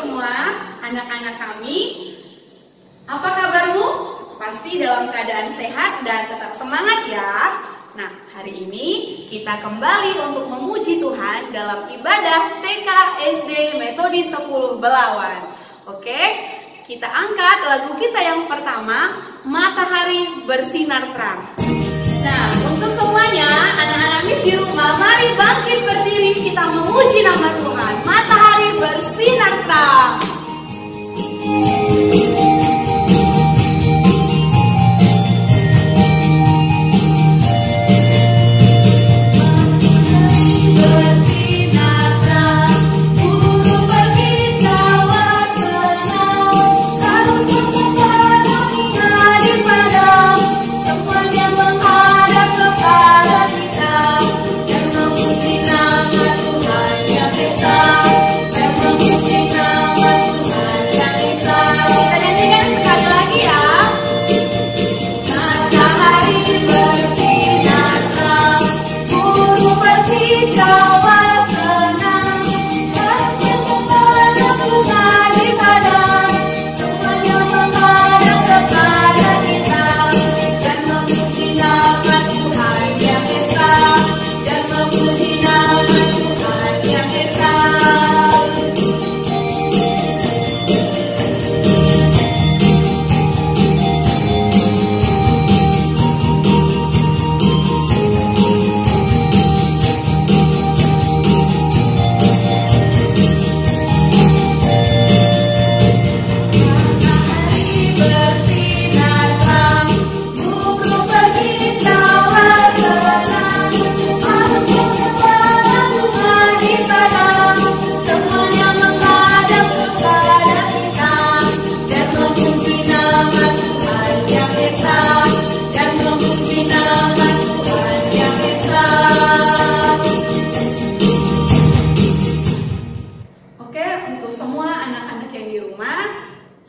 semua anak-anak kami. Apa kabarmu? Pasti dalam keadaan sehat dan tetap semangat ya. Nah, hari ini kita kembali untuk memuji Tuhan dalam ibadah TK SD Metode 10 Belawan. Oke, kita angkat lagu kita yang pertama, Matahari Bersinar Terang. Nah, untuk semuanya, anak-anak Miss di rumah, mari bangkit berdiri, kita memuji nama Tuhan. Matahari bersinar terang.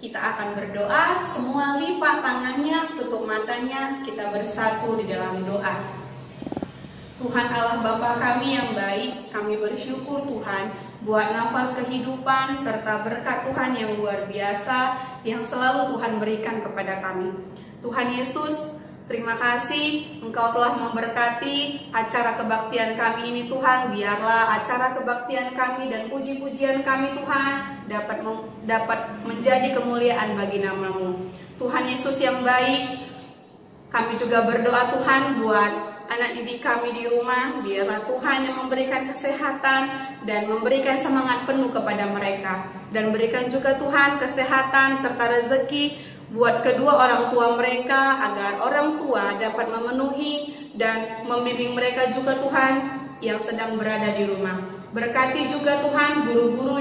Kita akan berdoa, semua lipat tangannya, tutup matanya, kita bersatu di dalam doa. Tuhan Allah Bapa kami yang baik, kami bersyukur Tuhan buat nafas kehidupan serta berkat Tuhan yang luar biasa yang selalu Tuhan berikan kepada kami. Tuhan Yesus, terima kasih Engkau telah memberkati acara kebaktian kami ini Tuhan. Biarlah acara kebaktian kami dan puji-pujian kami Tuhan dapat menjadi kemuliaan bagi nama-Mu. Tuhan Yesus yang baik, kami juga berdoa Tuhan buat anak didik kami di rumah. Biarlah Tuhan yang memberikan kesehatan dan memberikan semangat penuh kepada mereka. Dan berikan juga Tuhan kesehatan serta rezeki buat kedua orang tua mereka, agar orang tua dapat memenuhi dan membimbing mereka juga Tuhan yang sedang berada di rumah. Berkati juga Tuhan guru-guru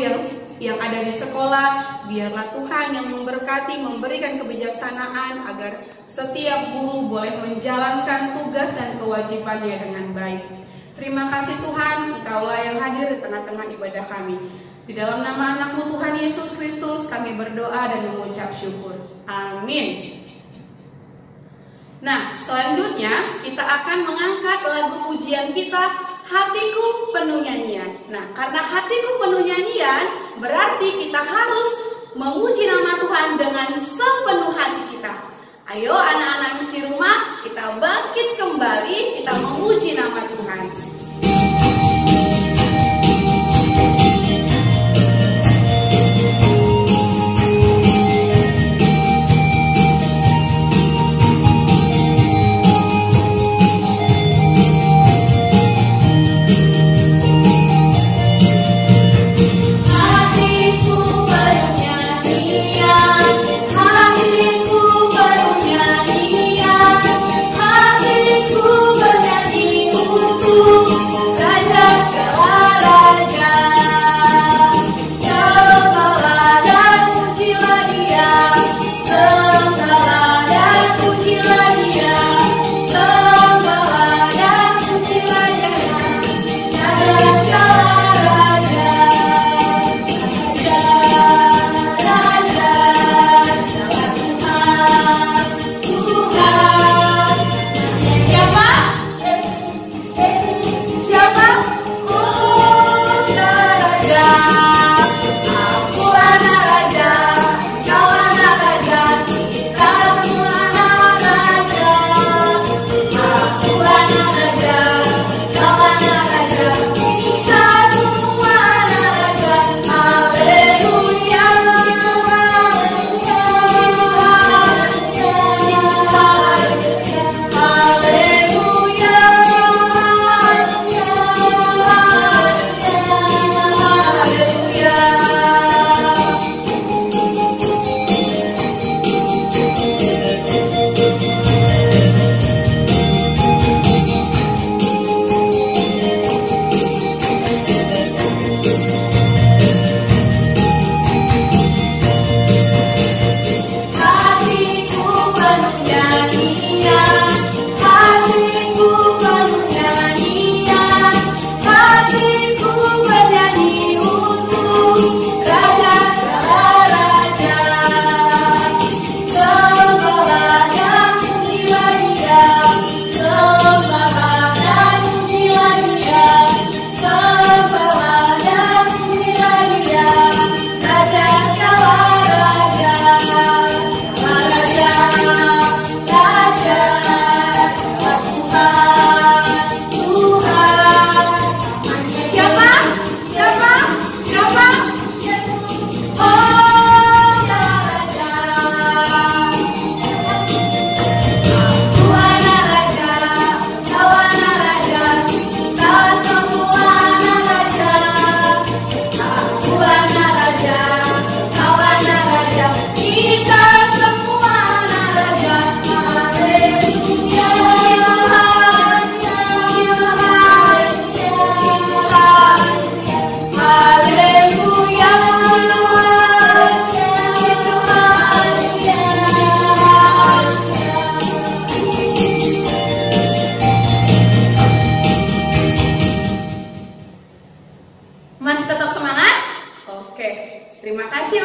yang ada di sekolah. Biarlah Tuhan yang memberkati, memberikan kebijaksanaan agar setiap guru boleh menjalankan tugas dan kewajibannya dengan baik. Terima kasih Tuhan, Engkaulah yang hadir di tengah-tengah ibadah kami. Di dalam nama anak-Mu Tuhan Yesus Kristus kami berdoa dan mengucap syukur. Amin. Nah, selanjutnya kita akan mengangkat lagu pujian kita, Hatiku Penuh Nyanyian. Nah, karena hatiku penuh nyanyian, berarti kita harus memuji nama Tuhan dengan sepenuh hati kita. Ayo anak-anak di rumah, kita bangkit kembali, kita memuji nama Tuhan. Hatiku bernyanyi untuk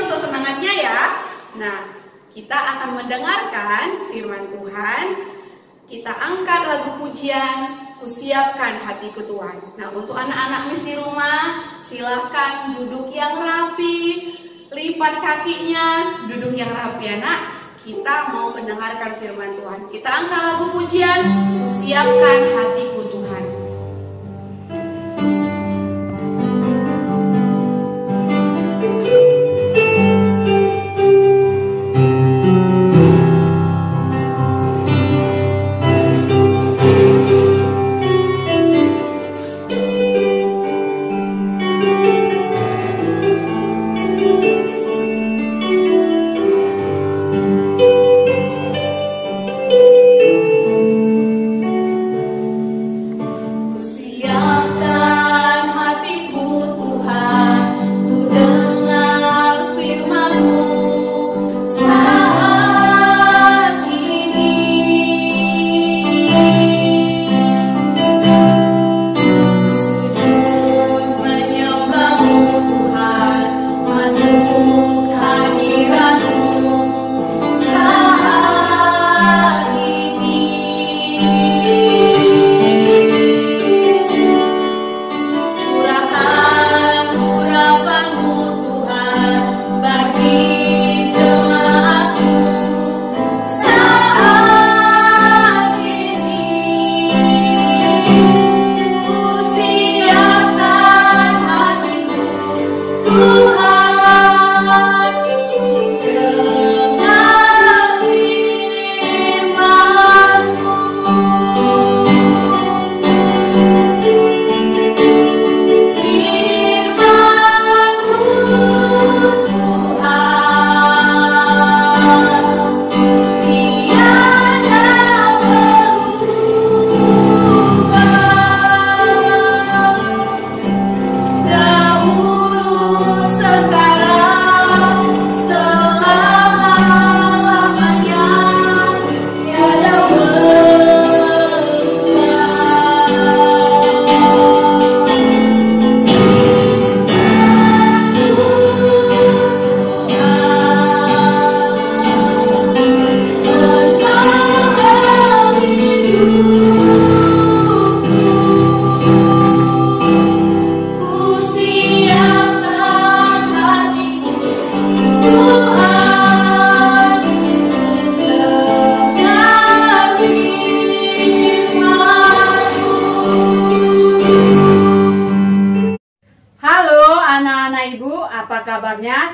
untuk semangatnya ya. Nah, kita akan mendengarkan firman Tuhan. Kita angkat lagu pujian, Kusiapkan Hatiku Tuhan. Nah, untuk anak-anak Miss di rumah, silahkan duduk yang rapi, lipat kakinya, duduk yang rapi anak. Kita mau mendengarkan firman Tuhan. Kita angkat lagu pujian, Kusiapkan Hatiku Tuhan.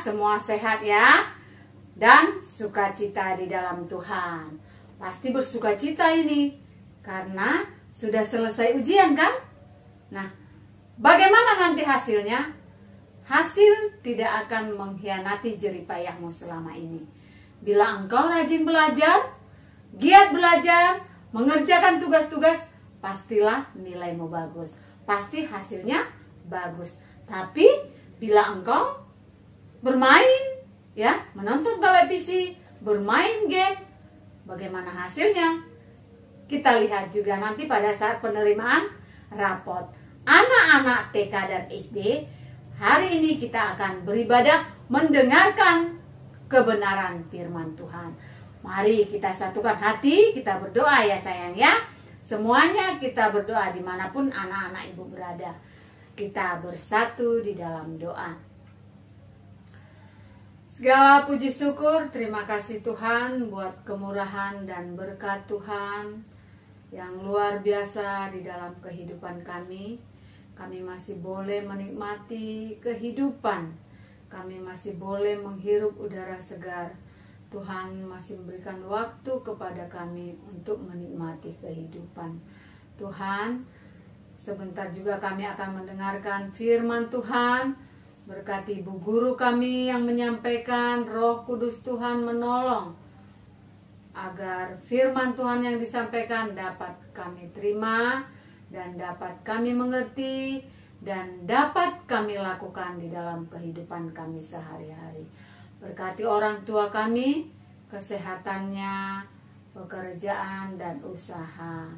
Semua sehat ya, dan sukacita di dalam Tuhan. Pasti bersukacita ini karena sudah selesai ujian kan? Nah, bagaimana nanti hasilnya? Hasil tidak akan mengkhianati jerih payahmu selama ini. Bila engkau rajin belajar, giat belajar, mengerjakan tugas-tugas, pastilah nilaimu bagus. Pasti hasilnya bagus. Tapi bila engkau bermain, ya, menonton televisi, bermain game, bagaimana hasilnya? Kita lihat juga nanti pada saat penerimaan rapot. Anak-anak TK dan SD, hari ini kita akan beribadah mendengarkan kebenaran firman Tuhan. Mari kita satukan hati, kita berdoa ya sayang ya. Semuanya kita berdoa dimanapun anak-anak ibu berada. Kita bersatu di dalam doa. Segala puji syukur, terima kasih Tuhan buat kemurahan dan berkat Tuhan yang luar biasa di dalam kehidupan kami. Kami masih boleh menikmati kehidupan. Kami masih boleh menghirup udara segar. Tuhan masih memberikan waktu kepada kami untuk menikmati kehidupan. Tuhan, sebentar juga kami akan mendengarkan firman Tuhan. Berkati ibu guru kami yang menyampaikan, Roh Kudus Tuhan menolong agar firman Tuhan yang disampaikan dapat kami terima dan dapat kami mengerti dan dapat kami lakukan di dalam kehidupan kami sehari-hari. Berkati orang tua kami, kesehatannya, pekerjaan dan usaha.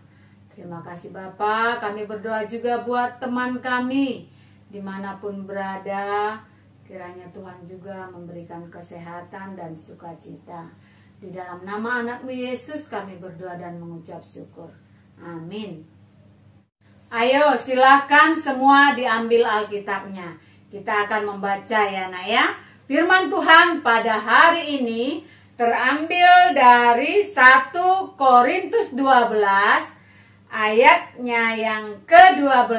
Terima kasih Bapak. Kami berdoa juga buat teman kami dimanapun berada. Kiranya Tuhan juga memberikan kesehatan dan sukacita. Di dalam nama anak-Mu Yesus kami berdoa dan mengucap syukur. Amin. Ayo silahkan semua diambil Alkitabnya. Kita akan membaca ya nak ya. Firman Tuhan pada hari ini terambil dari 1 Korintus 12 ayatnya yang ke-12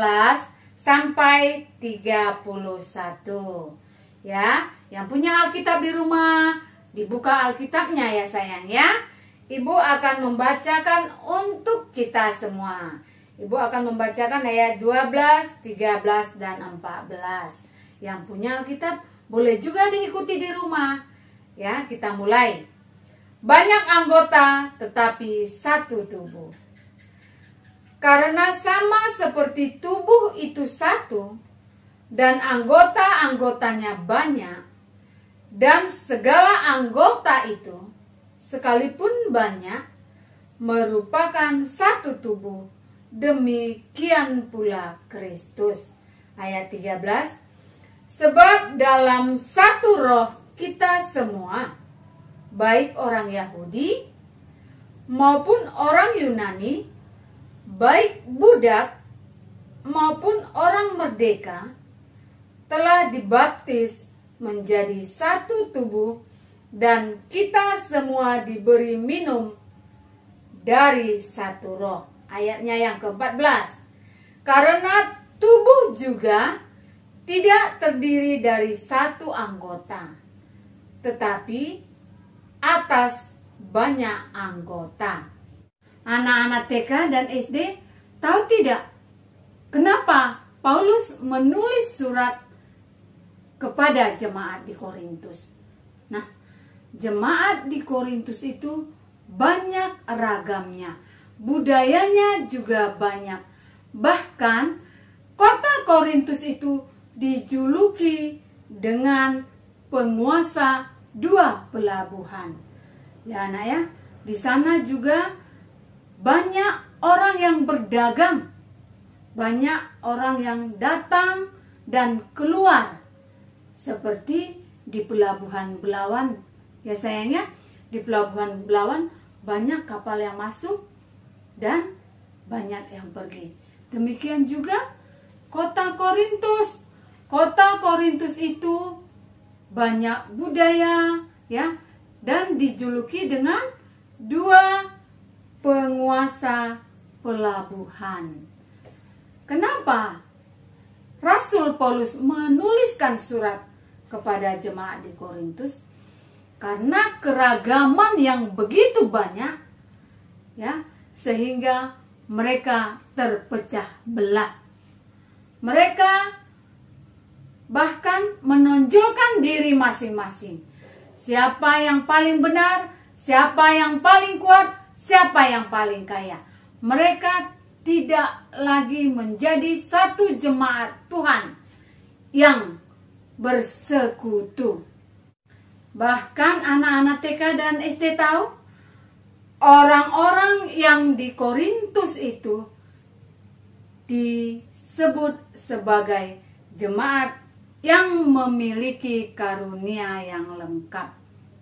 sampai 31. Ya, yang punya Alkitab di rumah, dibuka Alkitabnya ya sayang ya. Ibu akan membacakan untuk kita semua. Ibu akan membacakan ayat 12, 13, dan 14. Yang punya Alkitab boleh juga diikuti di rumah. Ya, kita mulai. Banyak anggota tetapi satu tubuh. Karena sama seperti tubuh itu satu dan anggota-anggotanya banyak, dan segala anggota itu sekalipun banyak merupakan satu tubuh, demikian pula Kristus. Ayat 13. Sebab dalam satu roh kita semua, baik orang Yahudi maupun orang Yunani, baik budak maupun orang merdeka, telah dibaptis menjadi satu tubuh, dan kita semua diberi minum dari satu roh. Ayatnya yang ke-14. Karena tubuh juga tidak terdiri dari satu anggota, tetapi atas banyak anggota. Anak-anak TK dan SD tahu tidak kenapa Paulus menulis surat kepada jemaat di Korintus? Nah, jemaat di Korintus itu banyak ragamnya, budayanya juga banyak. Bahkan kota Korintus itu dijuluki dengan penguasa dua pelabuhan. Ya anak ya, di sana juga banyak orang yang berdagang, banyak orang yang datang dan keluar, seperti di Pelabuhan Belawan. Ya sayangnya, di Pelabuhan Belawan banyak kapal yang masuk dan banyak yang pergi. Demikian juga kota Korintus. Kota Korintus itu banyak budaya ya, dan dijuluki dengan dua penguasa pelabuhan. Kenapa Rasul Paulus menuliskan surat kepada jemaat di Korintus? Karena keragaman yang begitu banyak ya, sehingga mereka terpecah belah. Mereka bahkan menonjolkan diri masing-masing. Siapa yang paling benar, siapa yang paling kuat, siapa yang paling kaya. Mereka tidak lagi menjadi satu jemaat Tuhan yang bersekutu. Bahkan anak-anak TK dan SD tahu, orang-orang yang di Korintus itu disebut sebagai jemaat yang memiliki karunia yang lengkap.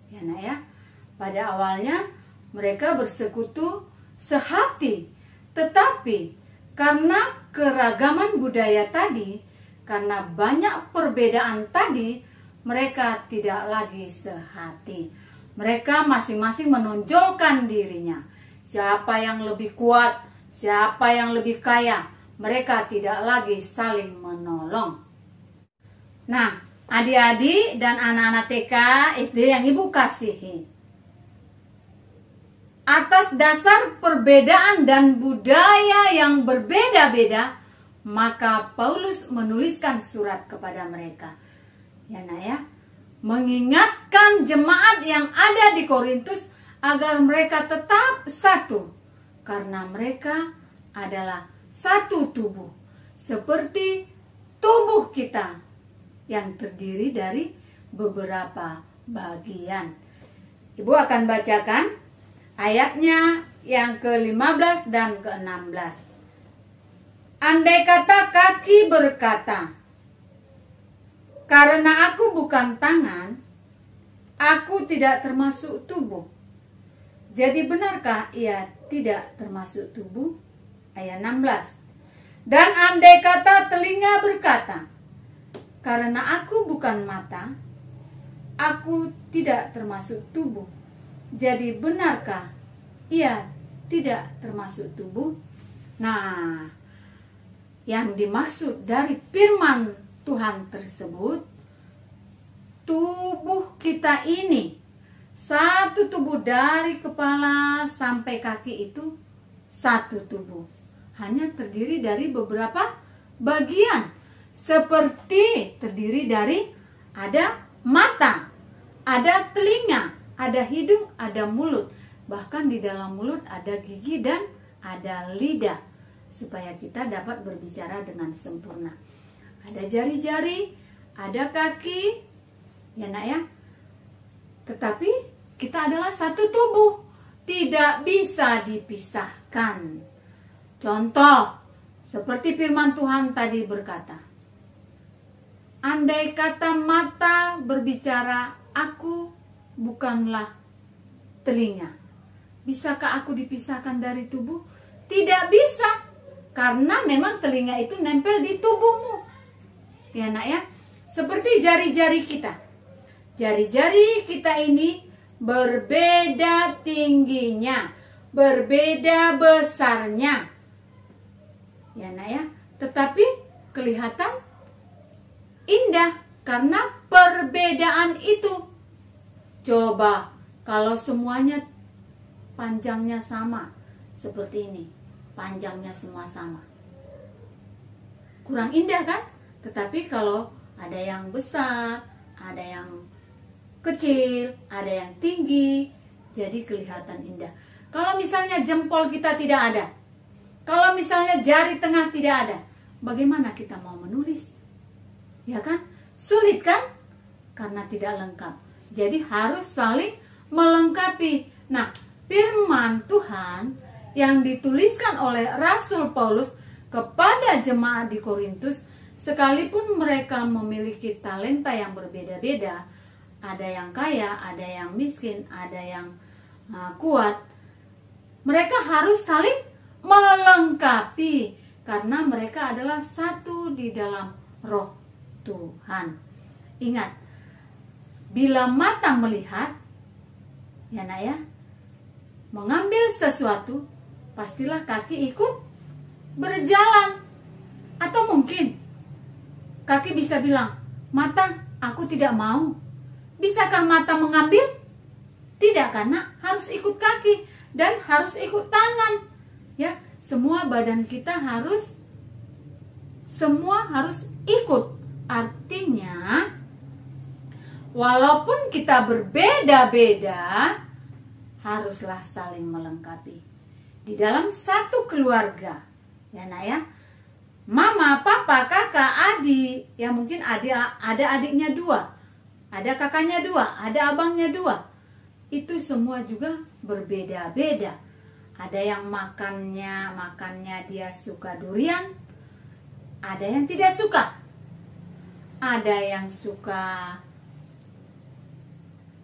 Ya nak ya, pada awalnya mereka bersekutu sehati, tetapi karena keragaman budaya tadi, karena banyak perbedaan tadi, mereka tidak lagi sehati. Mereka masing-masing menonjolkan dirinya. Siapa yang lebih kuat, siapa yang lebih kaya, mereka tidak lagi saling menolong. Nah, adik-adik dan anak-anak TK, SD yang ibu kasihi, atas dasar perbedaan dan budaya yang berbeda-beda, maka Paulus menuliskan surat kepada mereka. Ya nak ya, mengingatkan jemaat yang ada di Korintus agar mereka tetap satu, karena mereka adalah satu tubuh, seperti tubuh kita yang terdiri dari beberapa bagian. Ibu akan bacakan ayatnya yang ke-15 dan ke-16. Andai kata kaki berkata, Karena aku bukan tangan, aku tidak termasuk tubuh. Jadi benarkah ia tidak termasuk tubuh? Ayat 16. Dan andai kata telinga berkata, karena aku bukan mata, aku tidak termasuk tubuh. Jadi benarkah ia tidak termasuk tubuh? Nah, yang dimaksud dari firman Tuhan tersebut, tubuh kita ini, satu tubuh dari kepala sampai kaki itu satu tubuh. Hanya terdiri dari beberapa bagian. Seperti terdiri dari ada mata, ada telinga, ada hidung, ada mulut. Bahkan di dalam mulut ada gigi dan ada lidah. Supaya kita dapat berbicara dengan sempurna. Ada jari-jari, ada kaki, ya nak ya. Tetapi kita adalah satu tubuh, tidak bisa dipisahkan. Contoh, seperti firman Tuhan tadi berkata, andai kata mata berbicara, aku bukanlah telinga. Bisakah aku dipisahkan dari tubuh? Tidak bisa, karena memang telinga itu nempel di tubuhmu. Ya nak ya, seperti jari-jari kita. Jari-jari kita ini berbeda tingginya, berbeda besarnya. Ya nak ya, tetapi kelihatan indah karena perbedaan itu. Coba kalau semuanya panjangnya sama seperti ini, panjangnya semua sama, kurang indah kan? Tetapi kalau ada yang besar, ada yang kecil, ada yang tinggi, jadi kelihatan indah. Kalau misalnya jempol kita tidak ada, kalau misalnya jari tengah tidak ada, bagaimana kita mau menulis? Ya kan? Sulit kan? Karena tidak lengkap. Jadi harus saling melengkapi. Nah, firman Tuhan yang dituliskan oleh Rasul Paulus kepada jemaat di Korintus, sekalipun mereka memiliki talenta yang berbeda-beda, ada yang kaya, ada yang miskin, ada yang kuat, mereka harus saling melengkapi karena mereka adalah satu di dalam roh Tuhan. Ingat, bila mata melihat, ya nak ya, mengambil sesuatu, pastilah kaki ikut berjalan. Atau mungkin kaki bisa bilang, mata, aku tidak mau. Bisakah mata mengambil? Tidak, karena harus ikut kaki dan harus ikut tangan. Ya, semua badan kita harus ikut. Artinya, walaupun kita berbeda-beda, haruslah saling melengkapi. Di dalam satu keluarga, ya nak ya, mama, papa, kakak, adik, ya mungkin ada adiknya 2, ada kakaknya 2, ada abangnya 2. Itu semua juga berbeda-beda. Ada yang makannya dia suka durian, ada yang tidak suka. Ada yang suka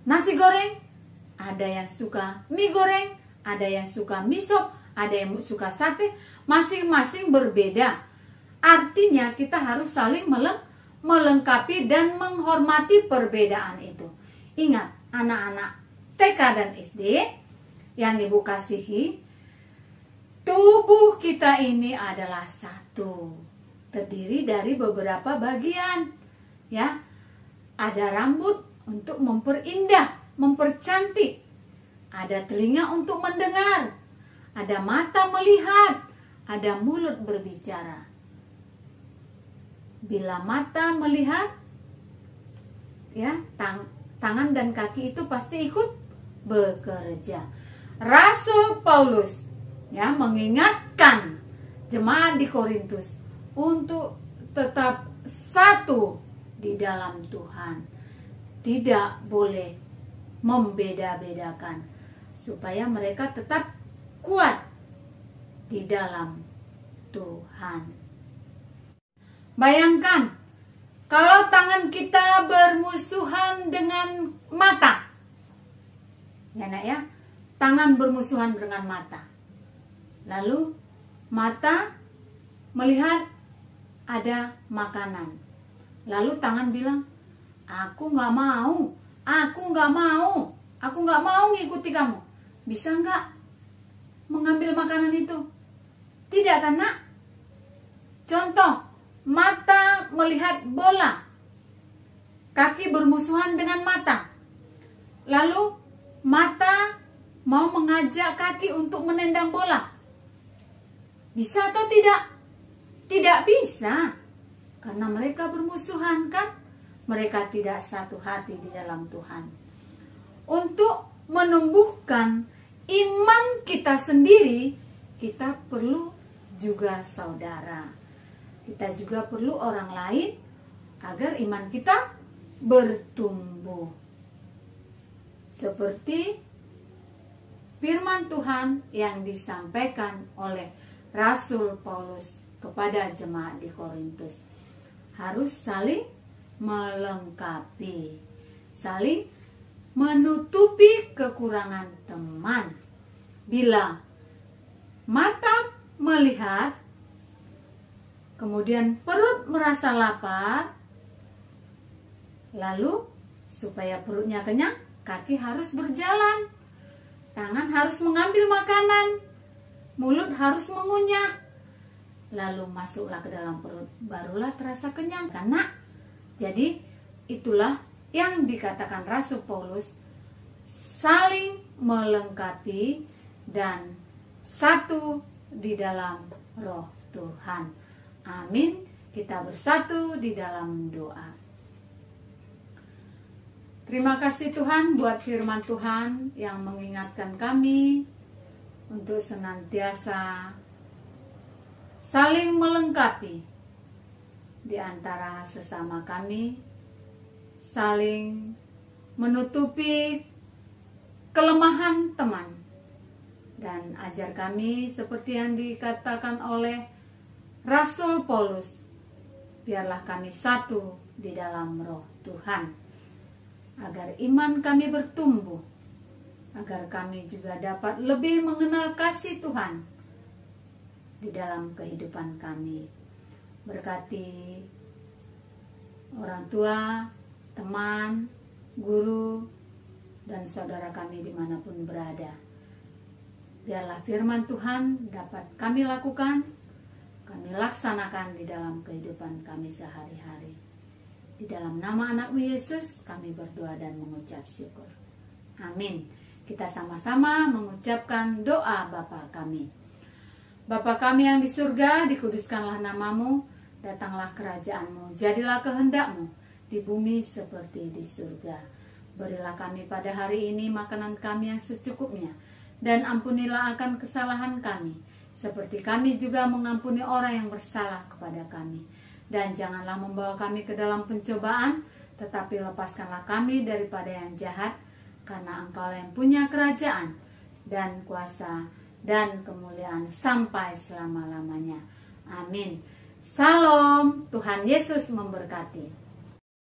nasi goreng, ada yang suka mie goreng, ada yang suka mie sop, ada yang suka sate. Masing-masing berbeda. Artinya kita harus saling melengkapi dan menghormati perbedaan itu. Ingat, anak-anak TK dan SD yang Ibu kasihi, tubuh kita ini adalah satu, terdiri dari beberapa bagian. Ya, ada rambut untuk memperindah, mempercantik. Ada telinga untuk mendengar, ada mata melihat, ada mulut berbicara. Bila mata melihat, ya, tangan dan kaki itu pasti ikut bekerja. Rasul Paulus ya mengingatkan jemaat di Korintus untuk tetap satu di dalam Tuhan. Tidak boleh membeda-bedakan supaya mereka tetap kuat di dalam Tuhan. Bayangkan Kalau tangan kita bermusuhan dengan mata, ya nak ya, tangan bermusuhan dengan mata. Lalu mata melihat ada makanan. Lalu tangan bilang, aku nggak mau, aku nggak mau, aku nggak mau ngikuti kamu. Bisa nggak mengambil makanan itu? Tidak kan nak? Contoh, mata melihat bola, kaki bermusuhan dengan mata. Lalu mata mau mengajak kaki untuk menendang bola. Bisa atau tidak? Tidak bisa. Karena mereka bermusuhan kan? Mereka tidak satu hati di dalam Tuhan. Untuk menumbuhkan iman kita sendiri, kita perlu juga saudara. Kita juga perlu orang lain agar iman kita bertumbuh. Seperti firman Tuhan yang disampaikan oleh Rasul Paulus kepada jemaat di Korintus. Harus saling melengkapi, saling menutupi kekurangan teman. Bila mata melihat, kemudian perut merasa lapar, lalu supaya perutnya kenyang, kaki harus berjalan, tangan harus mengambil makanan, mulut harus mengunyah, lalu masuklah ke dalam perut, barulah terasa kenyang. Karena jadi itulah yang dikatakan Rasul Paulus, saling melengkapi dan satu di dalam roh Tuhan. Amin. Kita bersatu di dalam doa. Terima kasih Tuhan buat firman Tuhan yang mengingatkan kami untuk senantiasa saling melengkapi di antara sesama kami, saling menutupi kelemahan teman, dan ajar kami seperti yang dikatakan oleh Rasul Paulus, biarlah kami satu di dalam roh Tuhan, agar iman kami bertumbuh, agar kami juga dapat lebih mengenal kasih Tuhan di dalam kehidupan kami. Berkati orang tua, teman, guru, dan saudara kami dimanapun berada. Biarlah firman Tuhan dapat kami lakukan, kami laksanakan di dalam kehidupan kami sehari-hari. Di dalam nama anak-Mu Yesus kami berdoa dan mengucap syukur. Amin. Kita sama-sama mengucapkan doa Bapa kami. Bapa kami yang di surga, dikuduskanlah nama-Mu, datanglah kerajaan-Mu, jadilah kehendak-Mu di bumi seperti di surga. Berilah kami pada hari ini makanan kami yang secukupnya, dan ampunilah akan kesalahan kami, seperti kami juga mengampuni orang yang bersalah kepada kami. Dan janganlah membawa kami ke dalam pencobaan, tetapi lepaskanlah kami daripada yang jahat, karena Engkau yang punya kerajaan dan kuasa dan kemuliaan sampai selama-lamanya. Amin. Salam, Tuhan Yesus memberkati.